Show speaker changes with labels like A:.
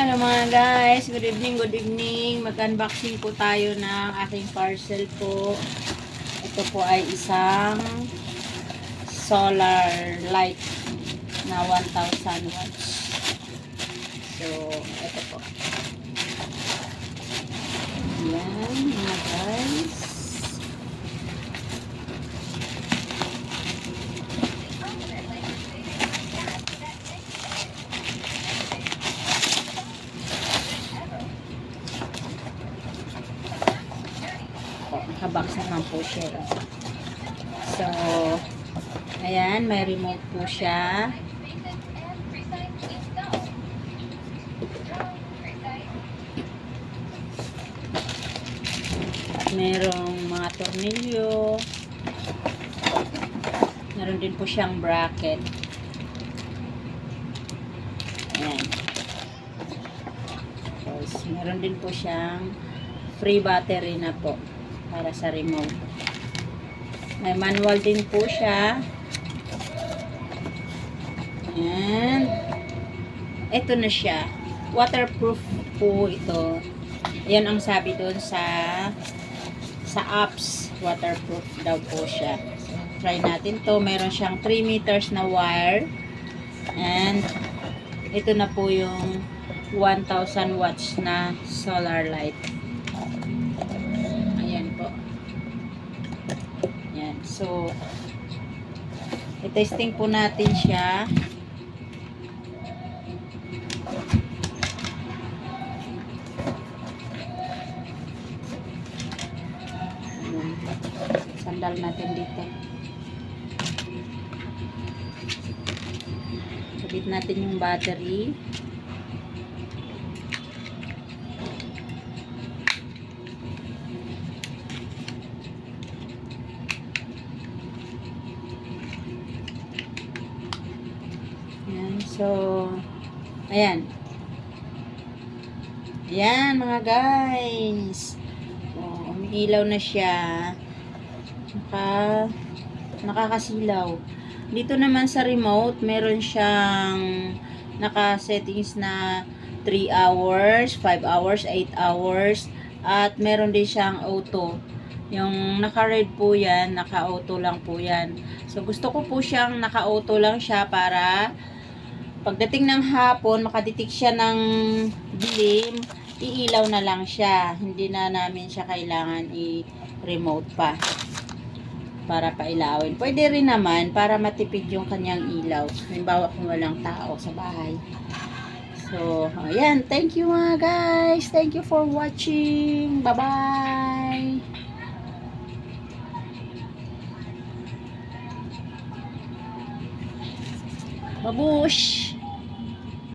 A: Hello mga guys, good evening, good evening. Mag-unboxing po tayo ng aking parcel po. Ito po ay isang solar light na 1,000 watts. So, ito po. Yan mga guys. Nakabox naman po siya. So, ayan, may remote po siya. At merong mga tornilyo. Meron din po siyang bracket. Ayan. Tapos, meron din po siyang free battery na po para sa remote. May manual din po siya. And ito na siya. Waterproof po ito. Yan ang sabi doon sa apps. Waterproof daw po siya. So, try natin to. Meron siyang 3 meters na wire. And ito na po yung 1,000 watts na solar light. So, i-testing po natin siya. Sandal natin dito. Sabit natin yung battery. So, ayan. Ayan mga guys. Oh, umiilaw na siya. Nakakasilaw. Dito naman sa remote, meron siyang naka-settings na 3 hours, 5 hours, 8 hours. At meron din siyang auto. Yung naka-red po yan, naka-auto lang po yan. So, gusto ko po siyang naka-auto lang siya para pagdating ng hapon, makadetect siya ng dilim, iilaw na lang siya. Hindi na namin siya kailangan i-remote pa para pailawin. Pwede rin naman para matipid yung kanyang ilaw. Halimbawa kung walang tao sa bahay. So, ayan. Thank you mga guys. Thank you for watching. Bye-bye. Babush!